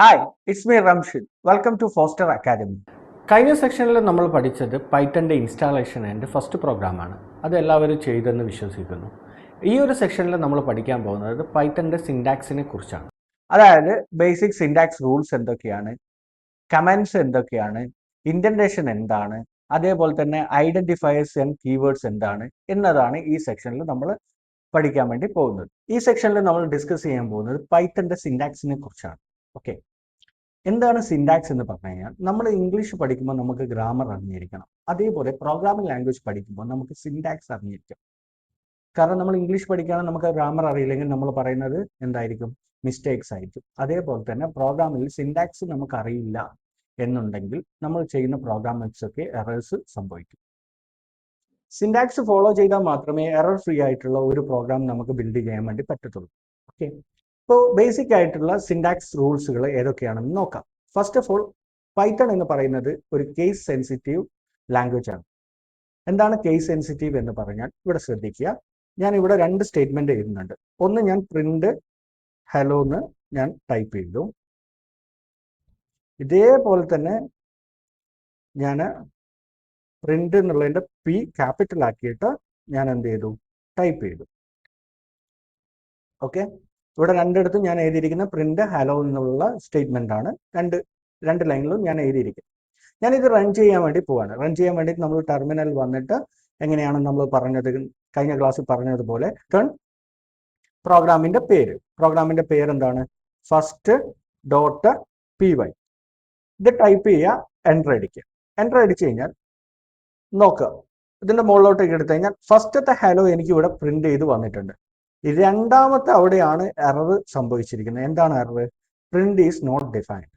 Hi, it's me Ramshid. Welcome to Foster Academy. കഴിഞ്ഞ സെക്ഷനിൽ നമ്മൾ പഠിച്ചത് പൈത്തൻ്റെ ഇൻസ്റ്റാളേഷൻ ആൻഡ് ഫസ്റ്റ് പ്രോഗ്രാമാണ്. അത് എല്ലാവരും ചെയ്തെന്ന് വിശ്വസിക്കുന്നു. ഈ ഒരു സെക്ഷനിൽ നമ്മൾ പഠിക്കാൻ പോകുന്നത് പൈത്തൻ്റെ സിൻടാക്സിനെ കുറിച്ചാണ്. അതായത് ബേസിക് സിൻടാക്സ് റൂൾസ് എന്തൊക്കെയാണ്, കമൻസ് എന്തൊക്കെയാണ്, ഇൻഡന്റേഷൻ എന്താണ്, അതേപോലെ തന്നെ ഐഡന്റിഫയേഴ്സ് ആൻഡ് കീവേഡ്സ് എന്താണ് എന്നതാണ് ഈ സെക്ഷനിൽ നമ്മൾ പഠിക്കാൻ വേണ്ടി പോകുന്നത്. ഈ സെക്ഷനിൽ നമ്മൾ ഡിസ്കസ് ചെയ്യാൻ പോകുന്നത് പൈത്തൻ്റെ സിൻടാക്സിനെ കുറിച്ചാണ്. ഓക്കെ, എന്താണ് സിൻടാക്സ് എന്ന് പറഞ്ഞു കഴിഞ്ഞാൽ, നമ്മൾ ഇംഗ്ലീഷ് പഠിക്കുമ്പോൾ നമുക്ക് ഗ്രാമർ അറിഞ്ഞിരിക്കണം. അതേപോലെ പ്രോഗ്രാമിംഗ് ലാംഗ്വേജ് പഠിക്കുമ്പോൾ നമുക്ക് സിൻടാക്സ് അറിഞ്ഞിരിക്കും. കാരണം നമ്മൾ ഇംഗ്ലീഷ് പഠിക്കുകയാണെങ്കിൽ നമുക്ക് ഗ്രാമർ അറിയില്ലെങ്കിൽ നമ്മൾ പറയുന്നത് എന്തായിരിക്കും, മിസ്റ്റേക്സ് ആയിരിക്കും. അതേപോലെ തന്നെ പ്രോഗ്രാമിൽ സിൻടാക്സ് നമുക്ക് അറിയില്ല എന്നുണ്ടെങ്കിൽ നമ്മൾ ചെയ്യുന്ന പ്രോഗ്രാമിങ്സ് ഒക്കെ എറേഴ്സ് സംഭവിക്കും. സിൻടാക്സ് ഫോളോ ചെയ്താൽ മാത്രമേ എറർ ഫ്രീ ആയിട്ടുള്ള ഒരു പ്രോഗ്രാം നമുക്ക് ബിൽഡ് ചെയ്യാൻ വേണ്ടി പറ്റത്തുള്ളൂ. ഓക്കെ, ഇപ്പോൾ ബേസിക് ആയിട്ടുള്ള സിൻടാക്സ് റൂൾസുകൾ ഏതൊക്കെയാണെന്ന് നോക്കാം. ഫസ്റ്റ് ഓഫ് ഓൾ, പൈത്തൺ എന്ന് പറയുന്നത് ഒരു കേസ് സെൻസിറ്റീവ് ലാംഗ്വേജ് ആണ്. എന്താണ് കേസ് സെൻസിറ്റീവ് എന്ന് പറഞ്ഞാൽ, ഇവിടെ ശ്രദ്ധിക്കുക, ഞാൻ ഇവിടെ രണ്ട് സ്റ്റേറ്റ്മെന്റ് എഴുതുന്നുണ്ട്. ഒന്ന്, ഞാൻ പ്രിന്റ് ഹലോ എന്ന് ഞാൻ ടൈപ്പ് ചെയ്തു. ഇതേപോലെ തന്നെ ഞാൻ പ്രിന്റ് എന്നുള്ളതിന്റെ പി ക്യാപിറ്റൽ ആക്കിയിട്ട് ഞാൻ എന്ത് ചെയ്തു, ടൈപ്പ് ചെയ്തു. ഓക്കെ, ഇവിടെ രണ്ടിടത്തും ഞാൻ എഴുതിയിരിക്കുന്ന പ്രിന്റ് ഹലോ എന്നുള്ള സ്റ്റേറ്റ്മെന്റ് ആണ്. രണ്ട് ലൈനിലും ഞാൻ എഴുതിയിരിക്കുന്നത്. ഞാനിത് റൺ ചെയ്യാൻ വേണ്ടി പോവാണ്. റൺ ചെയ്യാൻ വേണ്ടി നമ്മൾ ടെർമിനൽ വന്നിട്ട് എങ്ങനെയാണ് നമ്മൾ പറഞ്ഞത്, കഴിഞ്ഞ ക്ലാസ്സിൽ പറഞ്ഞതുപോലെ പ്രോഗ്രാമിന്റെ പേര് എന്താണ്, ഫസ്റ്റ് ഡോട്ട് പി വൈ. ഇത് ടൈപ്പ് ചെയ്യുക, എൻ്റർ അടിക്കുക. എൻ്റർ അടിച്ചു കഴിഞ്ഞാൽ നോക്കുക, ഇതിന്റെ മുകളിലോട്ടേക്ക് എടുത്തു കഴിഞ്ഞാൽ ഫസ്റ്റത്തെ ഹലോ എനിക്ക് ഇവിടെ പ്രിന്റ് ചെയ്ത് വന്നിട്ടുണ്ട്. രണ്ടാമത്തെ അവിടെയാണ് എറർ സംഭവിച്ചിരിക്കുന്നത്. എന്താണ് error? Print is not defined.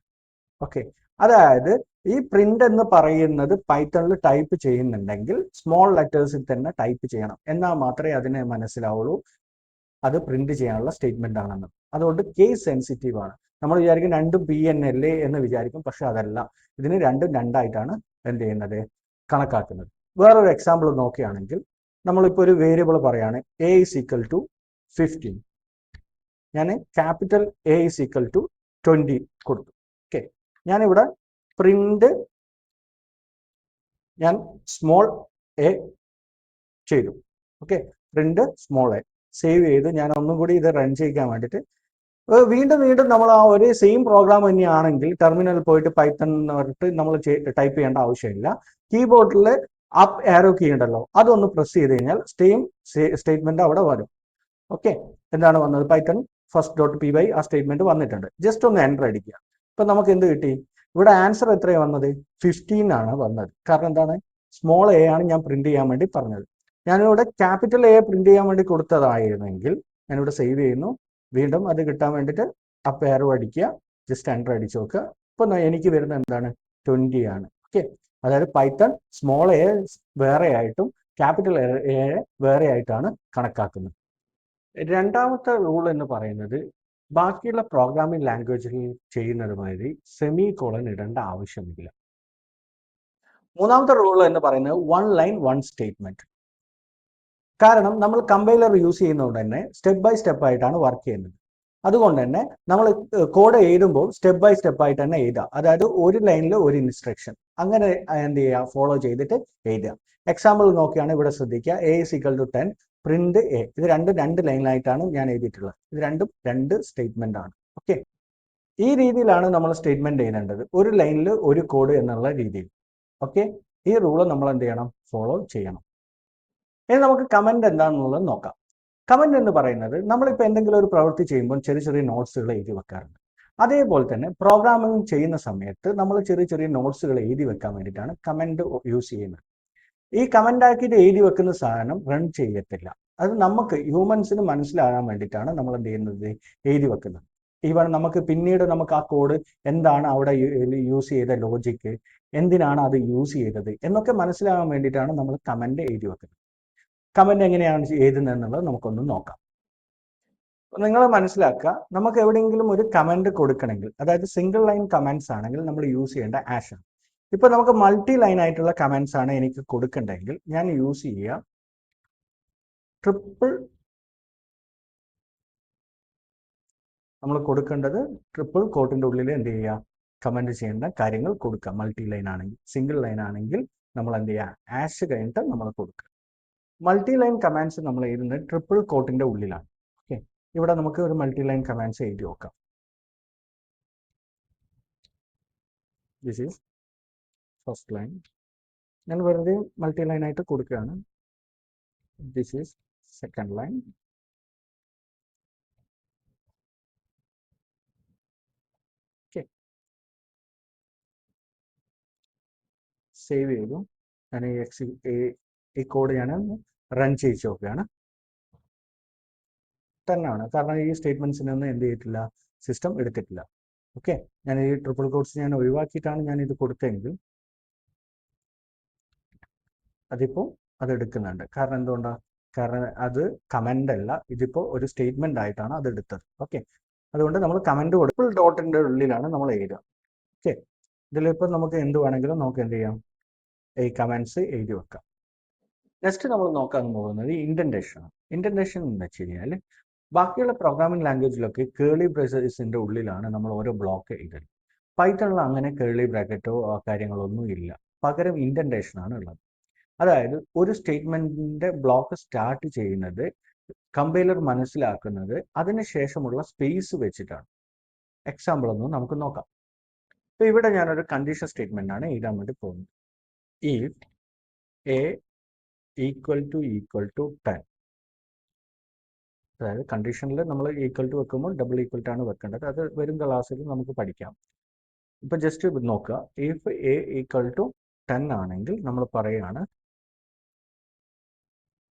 Okay, അതായത് ഈ പ്രിന്റ് എന്ന് പറയുന്നത് പൈത്തണിൽ ടൈപ്പ് ചെയ്യുന്നുണ്ടെങ്കിൽ സ്മോൾ ലെറ്റേഴ്സിൽ തന്നെ ടൈപ്പ് ചെയ്യണം, എന്നാൽ മാത്രമേ അതിനെ മനസ്സിലാവുള്ളൂ അത് പ്രിന്റ് ചെയ്യാനുള്ള സ്റ്റേറ്റ്മെന്റ് ആണെന്ന്. അതുകൊണ്ട് കേസ് സെൻസിറ്റീവ് ആണ്. നമ്മൾ വിചാരിക്കും രണ്ടും പി എൻ എൽ എ എന്ന് വിചാരിക്കും, പക്ഷെ അതല്ല. ഇതിന് രണ്ടായിട്ടാണ് എന്ത് ചെയ്യുന്നത്, കണക്കാക്കുന്നത്. വേറൊരു എക്സാമ്പിൾ നോക്കുകയാണെങ്കിൽ, നമ്മളിപ്പോൾ ഒരു വേരിയബിൾ പറയാണ് എ ഇസ് ഈക്വൽ ടു 15. ഞാൻ capital A is equal to 20 കൊടുത്തു. ഓക്കെ, ഞാനിവിടെ പ്രിന്റ് ഞാൻ സ്മോൾ എ ചെയ്തു. Okay, print small A save ചെയ്ത് ഞാൻ ഒന്നും കൂടി ഇത് റൺ ചെയ്യിക്കാൻ വേണ്ടിയിട്ട് വീണ്ടും നമ്മൾ ആ ഒരേ സെയിം പ്രോഗ്രാം തന്നെയാണെങ്കിൽ ടെർമിനലിൽ പോയിട്ട് പൈത്തൺ എന്ന് പറഞ്ഞിട്ട് നമ്മൾ ടൈപ്പ് ചെയ്യേണ്ട ആവശ്യമില്ല. കീബോർഡിൽ അപ്പ് ആരോ കീ ഉണ്ടല്ലോ, അതൊന്ന് പ്രസ് ചെയ്ത് കഴിഞ്ഞാൽ സെയിം സ്റ്റേറ്റ്മെന്റ് അവിടെ വരും. ഓക്കെ, എന്താണ് വന്നത്, Python first dot P Y ആ സ്റ്റേറ്റ്മെന്റ് വന്നിട്ടുണ്ട്. ജസ്റ്റ് ഒന്ന് എൻ്റർ അടിക്കുക. ഇപ്പൊ നമുക്ക് എന്ത് കിട്ടി, ഇവിടെ ആൻസർ എത്രയാണ് വന്നത്, 15 ആണ് വന്നത്. കാരണം എന്താണ്, സ്മോൾ എ ആണ് ഞാൻ പ്രിന്റ് ചെയ്യാൻ വേണ്ടി പറഞ്ഞത്. ഞാനിവിടെ ക്യാപിറ്റൽ എ പ്രിന്റ് ചെയ്യാൻ വേണ്ടി കൊടുത്തതായിരുന്നെങ്കിൽ ഞാനിവിടെ സേവ് ചെയ്യുന്നു. വീണ്ടും അത് കിട്ടാൻ വേണ്ടിയിട്ട് അപ്പ് ആരോ അടിക്കുക, ജസ്റ്റ് എൻ്റർ അടിച്ച് നോക്കുക. ഇപ്പൊ എനിക്ക് വരുന്നത് എന്താണ്, 20 ആണ്. ഓക്കെ, അതായത് പൈത്തൺ സ്മോൾ എ വേറെ ആയിട്ടും ക്യാപിറ്റൽ എ വേറെ ആയിട്ടാണ് കണക്കാക്കുന്നത്. രണ്ടാമത്തെ റൂൾ എന്ന് പറയുന്നത്, ബാക്കിയുള്ള പ്രോഗ്രാമിംഗ് ലാംഗ്വേജിൽ ചെയ്യുന്നത് മാതിരി സെമി കോളൻ ഇടേണ്ട ആവശ്യമില്ല. മൂന്നാമത്തെ റൂൾ എന്ന് പറയുന്നത് വൺ ലൈൻ വൺ സ്റ്റേറ്റ്മെന്റ്. കാരണം നമ്മൾ കമ്പൈലർ യൂസ് ചെയ്യുന്നതുകൊണ്ട് തന്നെ സ്റ്റെപ്പ് ബൈ സ്റ്റെപ്പ് ആയിട്ടാണ് വർക്ക് ചെയ്യുന്നത്. അതുകൊണ്ട് തന്നെ നമ്മൾ കോഡ് എഴുതുമ്പോൾ സ്റ്റെപ്പ് ബൈ സ്റ്റെപ്പ് ആയിട്ട് തന്നെ എഴുതുക. അതായത് ഒരു ലൈനിൽ ഒരു ഇൻസ്ട്രക്ഷൻ അങ്ങനെ എന്ത് ചെയ്യുക, ഫോളോ ചെയ്തിട്ട് എഴുതുക. എക്സാമ്പിൾ നോക്കിയാണ് ഇവിടെ ശ്രദ്ധിക്കുക, A is equal to 10 print A. ഇത് രണ്ട് ലൈനിലായിട്ടാണ് ഞാൻ എഴുതിയിട്ടുള്ളത്. ഇത് രണ്ട് സ്റ്റേറ്റ്മെന്റ് ആണ്. ഓക്കെ, ഈ രീതിയിലാണ് നമ്മൾ സ്റ്റേറ്റ്മെന്റ് എഴുതേണ്ടത്, ഒരു ലൈനിൽ ഒരു കോഡ് എന്നുള്ള രീതിയിൽ. ഓക്കെ, ഈ റൂള് നമ്മൾ എന്ത് ചെയ്യണം, ഫോളോ ചെയ്യണം. ഇനി നമുക്ക് കമന്റ് എന്താണെന്നുള്ളത് നോക്കാം. കമന്റ് എന്ന് പറയുന്നത്, നമ്മളിപ്പോൾ എന്തെങ്കിലും ഒരു പ്രവൃത്തി ചെയ്യുമ്പോൾ ചെറിയ നോട്ട്സുകൾ എഴുതി വെക്കാറുണ്ട്. അതേപോലെ തന്നെ പ്രോഗ്രാമിംഗ് ചെയ്യുന്ന സമയത്ത് നമ്മൾ ചെറിയ നോട്ട്സുകൾ എഴുതി വെക്കാൻ വേണ്ടിയിട്ടാണ് കമന്റ് യൂസ് ചെയ്യുന്നത്. ഈ കമന്റ് ആക്കിയിട്ട് എഴുതി വെക്കുന്ന സാധനം റൺ ചെയ്യത്തില്ല. അത് നമുക്ക് ഹ്യൂമൻസിന് മനസ്സിലാകാൻ വേണ്ടിയിട്ടാണ് നമ്മൾ എന്ത് ചെയ്യുന്നത്, എഴുതി വെക്കുന്നത്. ഈവൻ നമുക്ക് പിന്നീട് നമുക്ക് ആ കോഡ് എന്താണ് അവിടെ യൂസ് ചെയ്ത ലോജിക്ക്, എന്തിനാണ് അത് യൂസ് ചെയ്തത് എന്നൊക്കെ മനസ്സിലാകാൻ വേണ്ടിയിട്ടാണ് നമ്മൾ കമന്റ് എഴുതി വെക്കുന്നത്. കമന്റ് എങ്ങനെയാണ് എഴുതുന്നത് എന്നുള്ളത് നമുക്കൊന്ന് നോക്കാം. നിങ്ങൾ മനസ്സിലാക്കുക, നമുക്ക് എവിടെയെങ്കിലും ഒരു കമന്റ് കൊടുക്കണമെങ്കിൽ, അതായത് സിംഗിൾ ലൈൻ കമന്റ്സ് ആണെങ്കിൽ നമ്മൾ യൂസ് ചെയ്യേണ്ട ആഷ് ആണ്. ഇപ്പൊ നമുക്ക് മൾട്ടി ലൈൻ ആയിട്ടുള്ള കമന്റ്സ് ആണ് എനിക്ക് കൊടുക്കണ്ടെങ്കിൽ ഞാൻ യൂസ് ചെയ്യുക ട്രിപ്പിൾ നമ്മൾ കൊടുക്കേണ്ടത് ട്രിപ്പിൾ കോട്ടിൻ്റെ ഉള്ളിൽ എന്ത് ചെയ്യുക, കമൻറ്റ് ചെയ്യേണ്ട കാര്യങ്ങൾ കൊടുക്കുക. മൾട്ടി ലൈൻ ആണെങ്കിൽ, സിംഗിൾ ലൈൻ ആണെങ്കിൽ നമ്മൾ എന്ത് ചെയ്യുക, ആഷ് കഴിഞ്ഞിട്ട് നമ്മൾ കൊടുക്കുക. മൾട്ടി ലൈൻ കമാൻഡ്സ് നമ്മൾ എഴുതുന്നത് ട്രിപ്പിൾ കോട്ടിൻ്റെ ഉള്ളിലാണ്. ഓക്കെ, ഇവിടെ നമുക്ക് ഒരു മൾട്ടി ലൈൻ കമാൻഡ്സ് എഴുതി നോക്കാം. This is first line. ഞാൻ വെറുതെ മൾട്ടി ലൈൻ ആയിട്ട് കൊടുക്കുകയാണ്. This is second line. Okay, save ചെയ്തു. ഞാൻ ഈ കോഡ് ഞാൻ റൺ ചെയ്യിച്ച് നോക്കുകയാണ്. 10 ആണ്, കാരണം ഈ സ്റ്റേറ്റ്മെൻറ്റ്സിനൊന്നും എന്ത് ചെയ്തിട്ടില്ല, സിസ്റ്റം എടുത്തിട്ടില്ല. ഓക്കെ, ഞാൻ ഈ ട്രിപ്പിൾ കോട്ട്സ് ഞാൻ ഒഴിവാക്കിയിട്ടാണ് ഞാൻ ഇത് കൊടുത്തതെങ്കിൽ അതിപ്പോൾ അത് എടുക്കുന്നുണ്ട്. കാരണം എന്തുകൊണ്ടാണ്, കാരണം അത് കമൻ്റ് അല്ല, ഇതിപ്പോൾ ഒരു സ്റ്റേറ്റ്മെൻ്റ് ആയിട്ടാണ് അത് എടുത്തത്. ഓക്കെ, അതുകൊണ്ട് നമ്മൾ കമൻറ്റ് കൊടുക്കുമ്പോൾ ഡോട്ടിൻ്റെ ഉള്ളിലാണ് നമ്മൾ എഴുതുക. ഓക്കെ, ഇതിലിപ്പോൾ നമുക്ക് എന്ത് വേണമെങ്കിലും നമുക്ക് എന്ത് ചെയ്യാം, ഈ കമൻറ്റ്സ് എഴുതി വെക്കാം. നെക്സ്റ്റ് നമ്മൾ നോക്കാൻ പോകുന്നത് ഇൻഡൻറ്റേഷൻ ആണ്. ഇൻഡൻറ്റേഷൻ എന്ന് വെച്ച് കഴിഞ്ഞാൽ ബാക്കിയുള്ള പ്രോഗ്രാമിംഗ് ലാംഗ്വേജിലൊക്കെ കേളി ബ്രേസസിൻ്റെ ഉള്ളിലാണ് നമ്മൾ ഓരോ ബ്ലോക്ക് എഴുതുന്നത്. പൈത്തണിൽ അങ്ങനെ കേളി ബ്രാക്കറ്റോ കാര്യങ്ങളൊന്നും ഇല്ല, പകരം ഇൻഡൻറ്റേഷൻ ആണ് ഉള്ളത്. അതായത് ഒരു സ്റ്റേറ്റ്മെൻറ്റിൻ്റെ ബ്ലോക്ക് സ്റ്റാർട്ട് ചെയ്യുന്നത് കമ്പൈലർ മനസ്സിലാക്കുന്നത് അതിനുശേഷമുള്ള സ്പേസ് വെച്ചിട്ടാണ്. എക്സാമ്പിൾ ഒന്ന് നമുക്ക് നോക്കാം. ഇപ്പോൾ ഇവിടെ ഞാനൊരു കണ്ടീഷൻ സ്റ്റേറ്റ്മെൻ്റ് ആണ് എഴുതാൻ വേണ്ടി പോകുന്നത്. ഇഫ് എ ഈക്വൽ ടു 10, അതായത് കണ്ടീഷനിൽ നമ്മൾ ഈക്വൽ ടു വെക്കുമ്പോൾ ഡബിൾ ഈക്വൽ ടു ആണ് വെക്കേണ്ടത്. അത് വരും ക്ലാസ്സിൽ നമുക്ക് പഠിക്കാം. ഇപ്പോൾ ജസ്റ്റ് നോക്കുക, ഇഫ് എ ഈക്വൽ ടു 10 ആണെങ്കിൽ നമ്മൾ പറയുകയാണ്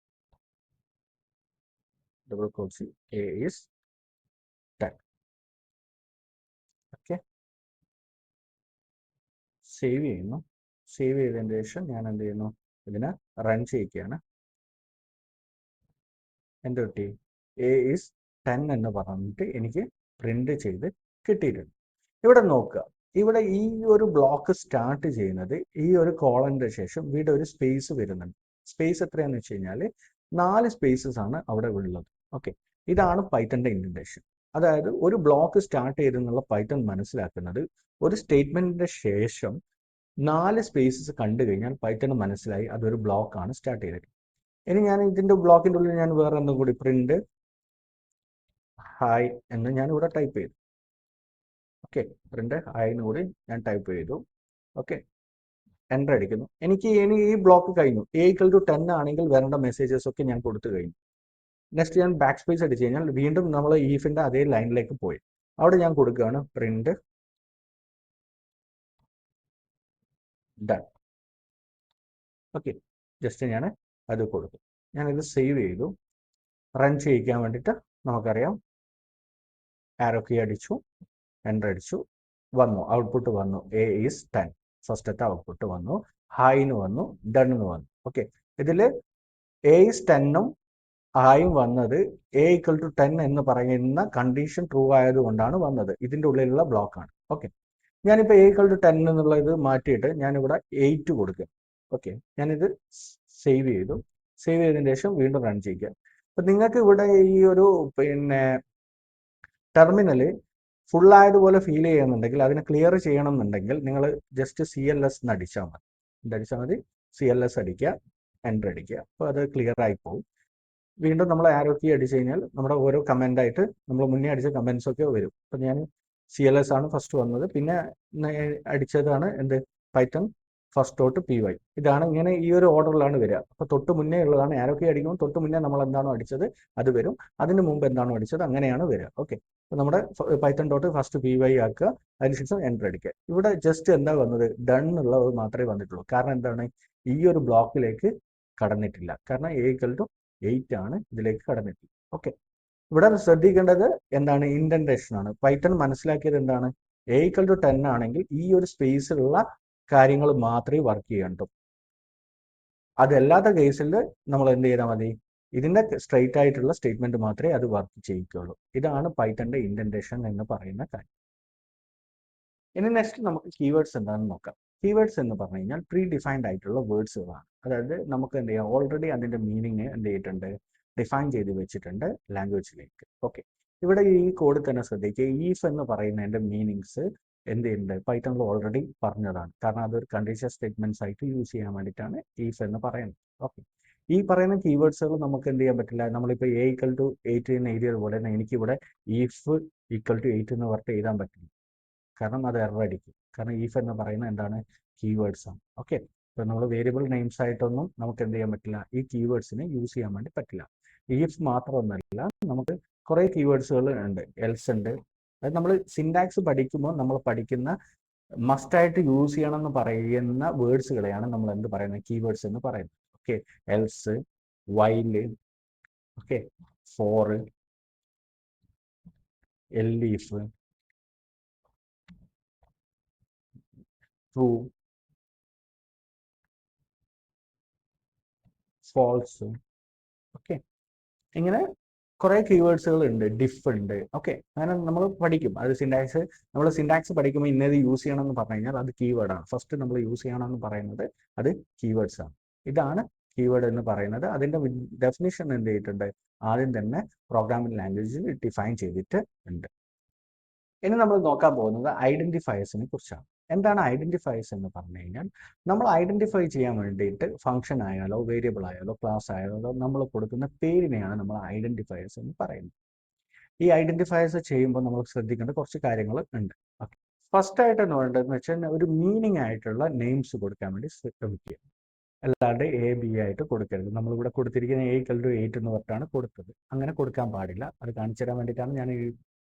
ഡബിൾ കോട്ട്സിൽ എ ഈസ് 10. ഓക്കെ, സേവ് ചെയ്യുന്നു. സേവ് ചെയ്തതിന് ശേഷം ഞാൻ എന്ത് ചെയ്യുന്നു, ഇതിനെ റൺ ചെയ്യിക്കുകയാണ്. എന്ത് കിട്ടി, എ ഈസ് 10 എന്ന് പറഞ്ഞിട്ട് എനിക്ക് പ്രിന്റ് ചെയ്ത് കിട്ടിയിട്ടുണ്ട്. ഇവിടെ നോക്കുക, ഇവിടെ ഈ ഒരു ബ്ലോക്ക് സ്റ്റാർട്ട് ചെയ്യുന്നത് ഈ ഒരു കോളന്റെ ശേഷം ഇവിടെ ഒരു സ്പേസ് വരുന്നുണ്ട്. സ്പേസ് എത്രയാണെന്ന് വെച്ച് കഴിഞ്ഞാൽ 4 സ്പേസസ് ആണ് അവിടെ ഉള്ളത്. ഓക്കെ, ഇതാണ് പൈത്തണിന്റെ ഇൻഡന്റേഷൻ. അതായത് ഒരു ബ്ലോക്ക് സ്റ്റാർട്ട് ചെയ്തെന്നുള്ള പൈത്തൺ മനസ്സിലാക്കുന്നത് ഒരു സ്റ്റേറ്റ്മെന്റിന്റെ ശേഷം 4 സ്പേസസ് കണ്ടു കഴിഞ്ഞാൽ പൈത്തൺ മനസ്സിലായി അതൊരു ബ്ലോക്കാണ് സ്റ്റാർട്ട് ചെയ്തത്. ഇനി ഞാൻ ഇതിന്റെ ബ്ലോക്കിന്റെ ഉള്ളിൽ ഞാൻ വേറെ എന്തും കൂടി പ്രിന്റ് ഹായ് എന്ന് ഞാൻ ഇവിടെ ടൈപ്പ് ചെയ്തു. ഓക്കെ, പ്രിന്റ് ഹായ്ന്ന് കൂടി ഞാൻ ടൈപ്പ് ചെയ്തു. ഓക്കെ, എൻ്റർ അടിക്കുന്നു. എനിക്ക് ഇനി ഈ ബ്ലോക്ക് കഴിഞ്ഞു. എ ഈക്വൽ ടു 10 ആണെങ്കിൽ വരേണ്ട മെസ്സേജസ് ഒക്കെ ഞാൻ കൊടുത്തു കഴിഞ്ഞു. നെക്സ്റ്റ് ഞാൻ ബാക്ക് സ്പേസ് അടിച്ചു കഴിഞ്ഞാൽ വീണ്ടും നമ്മൾ ഈഫിന്റെ അതേ ലൈനിലേക്ക് പോയി. അവിടെ ഞാൻ കൊടുക്കുകയാണ് പ്രിന്റ് ഡൺ. ഓക്കെ, ജസ്റ്റ് ഞാൻ അത് കൊടുത്തു. ഞാനിത് സേവ് ചെയ്തു. റൺ ചെയ്യിക്കാൻ വേണ്ടിയിട്ട് നമുക്കറിയാം, ആരോ കീ അടിച്ചു, എൻ്റർ അടിച്ചു, വന്നു, ഔട്ട്പുട്ട് വന്നു, എ ഈസ് 10. ഫസ്റ്റത്തെ ഔട്ട്പുട്ട് വന്നു, ഹായിന്ന് വന്നു, ഡണ്ന്ന് വന്നു. ഓക്കെ, ഇതിൽ എ ഈസ് 10ഉം ഹായും വന്നത് എ ഈക്വൽ ടു 10 എന്ന് പറയുന്ന കണ്ടീഷൻ ട്രൂ ആയതുകൊണ്ടാണ് വന്നത്. ഇതിൻ്റെ ഉള്ളിലുള്ള ബ്ലോക്കാണ്. ഓക്കെ, ഞാനിപ്പോൾ എ ഈക്വൽ ടു 10 എന്നുള്ള ഇത് മാറ്റിയിട്ട് ഞാനിവിടെ 8 കൊടുക്കുക. ഓക്കെ, ഞാനിത് സേവ് ചെയ്തു. സേവ് ചെയ്തതിന് ശേഷം വീണ്ടും റൺ ചെയ്യുക. അപ്പം നിങ്ങൾക്ക് ഇവിടെ ഈ ഒരു ടെർമിനൽ ഫുള്ളായതുപോലെ ഫീൽ ചെയ്യുന്നുണ്ടെങ്കിൽ, അതിനെ ക്ലിയർ ചെയ്യണം എന്നുണ്ടെങ്കിൽ നിങ്ങൾ ജസ്റ്റ് CLS എന്ന് അടിച്ചാൽ മതി. CLS അടിക്കുക, എൻ്റർ അടിക്കുക. അപ്പോൾ അത് ക്ലിയർ ആയി പോകും. വീണ്ടും നമ്മൾ ആരോ കീ അടിച്ചു കഴിഞ്ഞാൽ നമ്മുടെ ഓരോ കമൻ്റായിട്ട് നമ്മൾ മുന്നേ അടിച്ച കമൻസ് ഒക്കെ വരും. അപ്പം ഞാൻ CLS ആണ് ഫസ്റ്റ് വന്നത്, പിന്നെ അടിച്ചതാണ് എന്ത് പൈത്തൺ ഫസ്റ്റ് ഡോട്ട് PY. ഇതാണ് ഇങ്ങനെ ഈ ഒരു ഓർഡറിലാണ് വരിക. അപ്പോൾ തൊട്ട് മുന്നേ ഉള്ളതാണ് ആരോ കീ അടിക്കുമ്പോൾ തൊട്ട് മുന്നേ നമ്മൾ എന്താണോ അടിച്ചത് അത് വരും, അതിന് മുമ്പ് എന്താണോ അടിച്ചത് അങ്ങനെയാണ് വരിക. ഓക്കെ, അപ്പോൾ നമ്മുടെ പൈത്തൺ ഡോട്ട് ഫസ്റ്റ് PY ആക്കുക, അതിനുശേഷം എൻ്റർ അടിക്കുക. ഇവിടെ ജസ്റ്റ് എന്താ വന്നത്, ഡൺ എന്നുള്ളത് മാത്രമേ വന്നിട്ടുള്ളൂ. കാരണം എന്താണ്, ഈ ഒരു ബ്ലോക്കിലേക്ക് കടന്നിട്ടില്ല. കാരണം എ ഈക്വൽ ടു 8 ആണ് ഇതിലേക്ക് കടന്നിട്ടില്ല. ഓക്കെ, ഇവിടെ ശ്രദ്ധിക്കേണ്ടത് എന്താണ്, ഇൻഡന്റേഷൻ ആണ്. പൈത്തൺ മനസ്സിലാക്കിയത് എന്താണ്, എ ഈക്വൽ ടു 10 ആണെങ്കിൽ ഈ ഒരു സ്പേസിലുള്ള കാര്യങ്ങൾ മാത്രമേ വർക്ക് ചെയ്യണ്ടൂ. അതല്ലാത്ത കേസിൽ നമ്മൾ എന്ത് ചെയ്താൽ മതി, ഇതിന്റെ സ്ട്രെയിറ്റ് ആയിട്ടുള്ള സ്റ്റേറ്റ്മെന്റ് മാത്രമേ അത് വർക്ക് ചെയ്യിക്കുള്ളൂ. ഇതാണ് പൈത്തണിന്റെ ഇൻഡന്റേഷൻ എന്ന് പറയുന്ന കാര്യം. ഇനി നെക്സ്റ്റ് നമുക്ക് കീവേഡ്സ് എന്താണെന്ന് നോക്കാം. കീവേഡ്സ് എന്ന് പറഞ്ഞു കഴിഞ്ഞാൽ പ്രീ ഡിഫൈൻഡ് ആയിട്ടുള്ള വേർഡ്സുകളാണ്. അതായത് നമുക്ക് എന്ത് ചെയ്യാം, ഓൾറെഡി അതിന്റെ മീനിങ് എന്ത് ചെയ്തിട്ടുണ്ട്, ഡിഫൈൻ ചെയ്ത് വെച്ചിട്ടുണ്ട് ലാംഗ്വേജിലേക്ക്. ഓക്കെ, ഇവിടെ ഈ കോഡിൽ തന്നെ ശ്രദ്ധിക്കുക, ഈഫ് എന്ന് പറയുന്നതിൻ്റെ മീനിങ്സ് എന്ത് ചെയ്യുന്നുണ്ട്, പൈത്തണിൽ ഓൾറെഡി പറഞ്ഞതാണ്. കാരണം അതൊരു കണ്ടീഷൻ സ്റ്റേറ്റ്മെന്റ്സ് ആയിട്ട് യൂസ് ചെയ്യാൻ വേണ്ടിയിട്ടാണ് ഈഫ് എന്ന് പറയുന്നത്. ഓക്കെ, ഈ പറയുന്ന കീവേഡ്സുകൾ നമുക്ക് എന്ത് ചെയ്യാൻ പറ്റില്ല. നമ്മളിപ്പോൾ എ ഈക്വൽ ടു 8 എന്ന് എഴുതിയതുപോലെ തന്നെ എനിക്കിവിടെ ഈഫ് ഈക്വൽ ടു 8 എന്ന് പറഞ്ഞിട്ട് എഴുതാൻ പറ്റില്ല. കാരണം അത് എറർ അടിക്കും. കാരണം ഈഫ് എന്ന് പറയുന്നത് എന്താണ്, കീവേഡ്സ് ആണ്. ഓക്കെ, ഇപ്പോൾ നമ്മൾ വേരിയബിൾ നെയിംസ് ആയിട്ടൊന്നും നമുക്ക് എന്ത് ചെയ്യാൻ പറ്റില്ല, ഈ കീവേഡ്സിനെ യൂസ് ചെയ്യാൻ വേണ്ടി പറ്റില്ല. ഈഫ് മാത്രമൊന്നുമല്ല, നമുക്ക് കുറേ കീവേഡ്സുകൾ ഉണ്ട്, എൽസ് ഉണ്ട്. അത് നമ്മൾ സിൻടാക്സ് പഠിക്കുമ്പോൾ നമ്മൾ പഠിക്കുന്ന മസ്റ്റായിട്ട് യൂസ് ചെയ്യണം എന്ന് പറയുന്ന വേർഡ്സുകളെയാണ് നമ്മൾ എന്ത് പറയുന്നത്, കീവേഡ്സ് എന്ന് പറയുന്നത്. Okay, else, while, okay, for, elif, true, false. Okay, ഇങ്ങനെ കുറേ കീവേഡ്സുകൾ ഉണ്ട്, ഡിഫ് ഉണ്ട്. ഓക്കെ, അങ്ങനെ നമ്മൾ പഠിക്കും. അത് നമ്മൾ സിൻടാക്സ് പഠിക്കുമ്പോൾ ഇന്നത് യൂസ് ചെയ്യണം എന്ന് പറഞ്ഞു കഴിഞ്ഞാൽ അത് കീവേഡാണ്. ഫസ്റ്റ് നമ്മൾ യൂസ് ചെയ്യണമെന്ന് പറയുന്നത് അത് കീവേഡ്സ് ആണ്. ഇതാണ് കീവേഡ് എന്ന് പറയുന്നത്. അതിൻ്റെ ഡെഫിനിഷൻ എന്ത് ചെയ്തിട്ടുണ്ട്, ആദ്യം തന്നെ പ്രോഗ്രാമിംഗ് ലാംഗ്വേജിൽ ഡിഫൈൻ ചെയ്തിട്ട് ഉണ്ട്. ഇനി നമ്മൾ നോക്കാൻ പോകുന്നത് ഐഡന്റിഫയേഴ്സിനെ കുറിച്ചാണ്. എന്താണ് ഐഡന്റിഫയേഴ്സ് എന്ന് പറഞ്ഞു കഴിഞ്ഞാൽ, നമ്മൾ ഐഡന്റിഫൈ ചെയ്യാൻ വേണ്ടിയിട്ട് ഫംഗ്ഷൻ ആയാലോ വേരിയബിൾ ആയാലോ ക്ലാസ് ആയാലോ നമ്മൾ കൊടുക്കുന്ന പേരിനെയാണ് നമ്മൾ ഐഡന്റിഫയേഴ്സ് എന്ന് പറയുന്നത്. ഈ ഐഡന്റിഫയേഴ്സ് ചെയ്യുമ്പോൾ നമ്മൾ ശ്രദ്ധിക്കേണ്ട കുറച്ച് കാര്യങ്ങൾ ഉണ്ട്. ഓക്കെ, ഫസ്റ്റ് ആയിട്ട് എന്ന് വേണ്ടതെന്ന് വെച്ചാൽ ഒരു മീനിങ് ആയിട്ടുള്ള നെയിംസ് കൊടുക്കാൻ വേണ്ടി ശ്രമിക്കുക. അല്ലാണ്ട് എ ബി ആയിട്ട് കൊടുക്കരുത്. നമ്മളിവിടെ കൊടുത്തിരിക്കുന്ന എ ഈക്വൽ ടു 8 എന്ന് പറഞ്ഞിട്ടാണ് കൊടുത്തത്. അങ്ങനെ കൊടുക്കാൻ പാടില്ല. അത് കാണിച്ചു തരാൻ വേണ്ടിയിട്ടാണ് ഞാൻ ഈ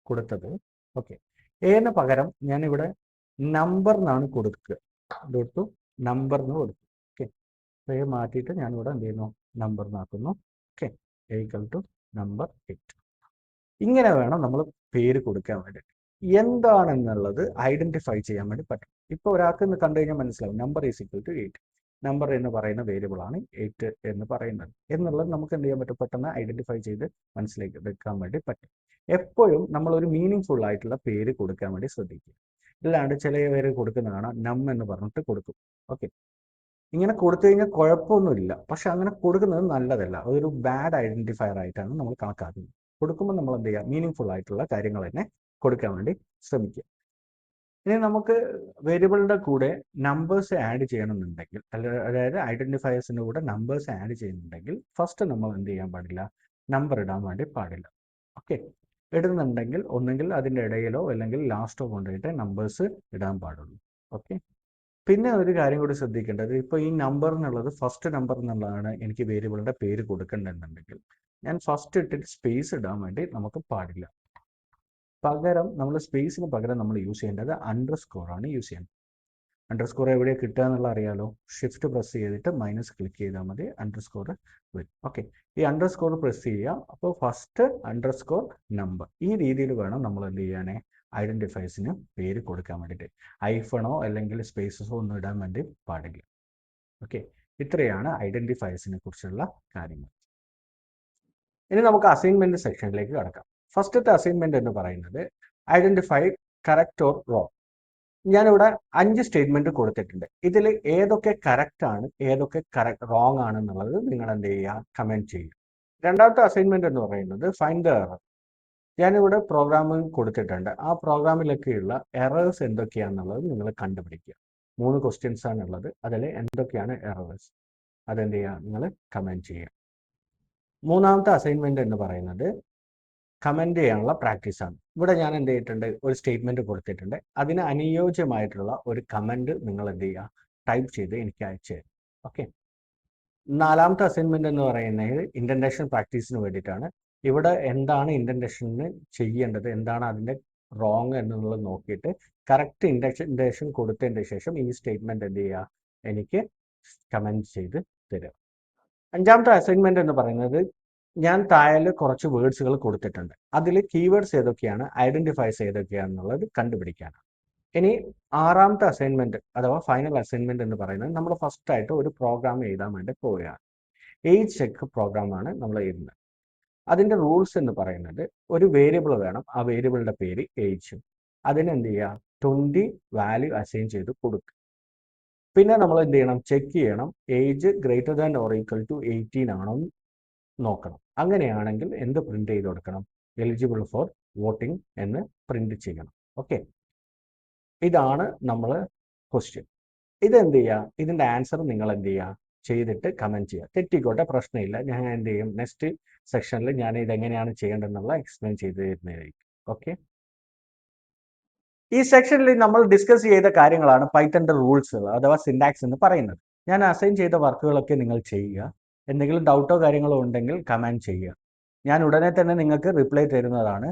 കൊടുത്തത്. ഓക്കെ, എന് പകരം ഞാനിവിടെ നമ്പർ എന്നാണ് കൊടുക്കുക. കൊടുത്തു, നമ്പർ എന്ന് കൊടുത്തു. ഓക്കെ, എ മാറ്റിയിട്ട് ഞാനിവിടെ എന്ത് ചെയ്യുന്നു, നമ്പർ എന്നാക്കുന്നു. Okay, a equal to number 8. ഇങ്ങനെ വേണം നമ്മൾ പേര് കൊടുക്കാൻ വേണ്ടിയിട്ട്. എന്താണെന്നുള്ളത് ഐഡന്റിഫൈ ചെയ്യാൻ വേണ്ടി പറ്റും. ഇപ്പോൾ ഒരാൾക്ക് ഇന്ന് കണ്ടു കഴിഞ്ഞാൽ മനസ്സിലാവും, number is equal to 8. Number എന്ന് പറയുന്ന വേരിയബിൾ ആണ് 8 എന്ന് പറയുന്നത് എന്നുള്ളത് നമുക്ക് എന്ത് ചെയ്യാൻ പറ്റും, പെട്ടെന്ന് ഐഡന്റിഫൈ ചെയ്ത് മനസ്സിലേക്ക് എടുക്കാൻ വേണ്ടി പറ്റും. എപ്പോഴും നമ്മൾ ഒരു മീനിങ് ഫുൾ ആയിട്ടുള്ള പേര് കൊടുക്കാൻ വേണ്ടി ശ്രദ്ധിക്കുക. അല്ലാണ്ട് ചില പേര് കൊടുക്കുന്ന കാണാം, നം എന്ന് പറഞ്ഞിട്ട് കൊടുക്കും. ഓക്കെ, ഇങ്ങനെ കൊടുത്തു കഴിഞ്ഞാൽ കുഴപ്പമൊന്നുമില്ല, പക്ഷെ അങ്ങനെ കൊടുക്കുന്നത് നല്ലതല്ല. അതൊരു ബാഡ് ഐഡന്റിഫയർ ആയിട്ടാണ് നമ്മൾ കണക്കാക്കുന്നത്. കൊടുക്കുമ്പോൾ നമ്മൾ എന്ത് ചെയ്യുക, മീനിങ് ഫുൾ ആയിട്ടുള്ള കാര്യങ്ങൾ തന്നെ കൊടുക്കാൻ വേണ്ടി ശ്രമിക്കുക. ഇനി നമുക്ക് വേരിയബിളിൻ്റെ കൂടെ നമ്പേഴ്സ് ആഡ് ചെയ്യണമെന്നുണ്ടെങ്കിൽ, അതായത് ഐഡന്റിഫയേഴ്സിൻ്റെ കൂടെ നമ്പേഴ്സ് ആഡ് ചെയ്യുന്നുണ്ടെങ്കിൽ ഫസ്റ്റ് നമ്മൾ എന്ത് ചെയ്യാൻ പാടില്ല, നമ്പർ ഇടാൻ വേണ്ടി പാടില്ല. ഓക്കെ, ഇടുന്നുണ്ടെങ്കിൽ ഒന്നെങ്കിൽ അതിൻ്റെ ഇടയിലോ അല്ലെങ്കിൽ ലാസ്റ്റോ കൊണ്ടുപോയിട്ട് നമ്പേഴ്സ് ഇടാൻ പാടുള്ളൂ. ഓക്കെ, പിന്നെ ഒരു കാര്യം കൂടി ശ്രദ്ധിക്കേണ്ടത്, ഇപ്പോൾ ഈ നമ്പർ എന്നുള്ളത് ഫസ്റ്റ് നമ്പർ എന്നുള്ളതാണ് എനിക്ക് വേരിയബിളിൻ്റെ പേര് കൊടുക്കേണ്ടതെന്നുണ്ടെങ്കിൽ ഞാൻ ഫസ്റ്റ് ഇട്ടിട്ട് സ്പേസ് ഇടാൻ വേണ്ടി നമുക്ക് പാടില്ല. പകരം നമ്മൾ സ്പേസിന് പകരം നമ്മൾ യൂസ് ചെയ്യേണ്ടത് അണ്ടർസ്കോർ ആണ് യൂസ് ചെയ്യുന്നത്. അണ്ടർസ്കോർ എവിടെയാണ് കിട്ടുക എന്നുള്ള അറിയാലോ. ഷിഫ്റ്റ് പ്രസ് ചെയ്തിട്ട് മൈനസ് ക്ലിക്ക് ചെയ്താൽ മതി, അണ്ടർസ്കോർ വരും. ഓക്കെ, ഈ അണ്ടർസ്കോർ പ്രസ് ചെയ്യുക. അപ്പോൾ ഫസ്റ്റ് അണ്ടർസ്കോർ നമ്പർ, ഈ രീതിയിൽ വേണം നമ്മൾ എന്ത് ചെയ്യാനേ ഐഡന്റിഫയേഴ്സിന് പേര് കൊടുക്കാൻ വേണ്ടിയിട്ട്. ഐഫണോ അല്ലെങ്കിൽ സ്പേസസോ ഒന്നും ഇടാൻ വേണ്ടി പാടില്ല. ഓക്കെ, ഇത്രയാണ് ഐഡന്റിഫയേഴ്സിനെ കുറിച്ചുള്ള കാര്യങ്ങൾ. ഇനി നമുക്ക് അസൈൻമെന്റ് സെക്ഷനിലേക്ക് കടക്കാം. ഫസ്റ്റത്തെ അസൈൻമെന്റ് എന്ന് പറയുന്നത് ഐഡന്റിഫൈ കറക്റ്റ് ഓർ റോങ്. ഞാനിവിടെ 5 സ്റ്റേറ്റ്മെന്റ് കൊടുത്തിട്ടുണ്ട്. ഇതിൽ ഏതൊക്കെ കറക്റ്റ് ആണ് ഏതൊക്കെ റോങ് ആണെന്നുള്ളത് നിങ്ങൾ എന്ത് ചെയ്യുക, കമന്റ് ചെയ്യുക. രണ്ടാമത്തെ അസൈൻമെന്റ് എന്ന് പറയുന്നത് ഫൈൻഡ് ദ എറർ. ഞാനിവിടെ പ്രോഗ്രാമിൽ കൊടുത്തിട്ടുണ്ട്. ആ പ്രോഗ്രാമിലൊക്കെയുള്ള എറേഴ്സ് എന്തൊക്കെയാണെന്നുള്ളത് നിങ്ങൾ കണ്ടുപിടിക്കുക. 3 ക്വസ്റ്റ്യൻസ് ആണുള്ളത്. അതിൽ എന്തൊക്കെയാണ് എറേഴ്സ് അതെന്ത് ചെയ്യുക, നിങ്ങൾ കമന്റ് ചെയ്യുക. മൂന്നാമത്തെ അസൈൻമെന്റ് എന്ന് പറയുന്നത് കമന്റ് ചെയ്യാനുള്ള പ്രാക്ടീസ് ആണ്. ഇവിടെ ഞാൻ എന്ത് ചെയ്തിട്ടുണ്ട്, ഒരു സ്റ്റേറ്റ്മെന്റ് കൊടുത്തിട്ടുണ്ട്. അതിന് അനുയോജ്യമായിട്ടുള്ള ഒരു കമന്റ് നിങ്ങൾ എന്ത് ചെയ്യുക, ടൈപ്പ് ചെയ്ത് എനിക്ക് അയച്ചു തരും. ഓക്കെ, നാലാമത്തെ അസൈൻമെന്റ് എന്ന് പറയുന്നത് ഇൻഡന്റേഷൻ പ്രാക്ടീസിന് വേണ്ടിയിട്ടാണ്. ഇവിടെ എന്താണ് ഇൻഡന്റേഷന് ചെയ്യേണ്ടത്, എന്താണ് അതിൻ്റെ റോങ് എന്നുള്ളത് നോക്കിയിട്ട് കറക്റ്റ് ഇൻഡന്റേഷൻ കൊടുത്തതിന് ശേഷം ഈ സ്റ്റേറ്റ്മെന്റ് എന്ത് ചെയ്യുക, എനിക്ക് കമന്റ് ചെയ്ത് തരിക. അഞ്ചാമത്തെ അസൈൻമെന്റ് എന്ന് പറയുന്നത് ഞാൻ താഴെ കുറച്ച് വേർഡ്സുകൾ കൊടുത്തിട്ടുണ്ട്. അതിൽ കീവേഡ്സ് ഏതൊക്കെയാണ്, ഐഡന്റിഫയേഴ്സ് ഏതൊക്കെയാണെന്നുള്ളത് കണ്ടുപിടിക്കാനാണ്. ഇനി ആറാമത്തെ അസൈൻമെന്റ് അഥവാ ഫൈനൽ അസൈൻമെന്റ് എന്ന് പറയുന്നത് നമ്മൾ ഫസ്റ്റ് ആയിട്ട് ഒരു പ്രോഗ്രാം എഴുതാൻ വേണ്ടി പോവുകയാണ്. ഏജ് ചെക്ക് പ്രോഗ്രാമാണ് നമ്മൾ എഴുതുന്നത്. അതിൻ്റെ റൂൾസ് എന്ന് പറയുന്നത് ഒരു വേരിയബിൾ വേണം, ആ വേരിയബിളിന്റെ പേര് ഏജ്. അതിന് എന്ത് ചെയ്യുക, 20 വാല്യൂ അസൈൻ ചെയ്ത് കൊടുക്കുക. പിന്നെ നമ്മൾ എന്ത് ചെയ്യണം, ചെക്ക് ചെയ്യണം age greater than or equal to 18 ആണോ നോക്കണം. അങ്ങനെയാണെങ്കിൽ എന്ത് പ്രിന്റ് ചെയ്ത് കൊടുക്കണം, എലിജിബിൾ ഫോർ വോട്ടിംഗ് എന്ന് പ്രിന്റ് ചെയ്യണം. ഓക്കെ, ഇതാണ് നമ്മൾ ക്വസ്റ്റ്യൻ. ഇതെന്ത് ചെയ്യുക, ഇതിൻ്റെ ആൻസർ നിങ്ങൾ എന്ത് ചെയ്യുക, ചെയ്തിട്ട് കമൻറ്റ് ചെയ്യുക. തെറ്റിക്കോട്ടെ, പ്രശ്നമില്ല, ഞാൻ എന്ത് ചെയ്യും, നെക്സ്റ്റ് സെക്ഷനിൽ ഞാൻ ഇതെങ്ങനെയാണ് ചെയ്യേണ്ടതെന്നുള്ള എക്സ്പ്ലെയിൻ ചെയ്ത് തരുന്നതായിരിക്കും. ഓക്കെ, ഈ സെക്ഷനിൽ നമ്മൾ ഡിസ്കസ് ചെയ്ത കാര്യങ്ങളാണ് പൈത്തണിൻ്റെ റൂൾസ് അഥവാ സിൻടാക്സ് എന്ന് പറയുന്നത്. ഞാൻ അസൈൻ ചെയ്ത വർക്കുകളൊക്കെ നിങ്ങൾ ചെയ്യുക. എന്തെങ്കിലും ഡൗട്ടോ കാര്യങ്ങളോ ഉണ്ടെങ്കിൽ കമൻറ്റ് ചെയ്യുക. ഞാൻ ഉടനെ തന്നെ നിങ്ങൾക്ക് റിപ്ലൈ തരുന്നതാണ്.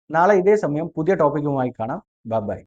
നാളെ ഇതേ സമയം പുതിയ ടോപ്പിക്കുമായി കാണാം. ബൈ.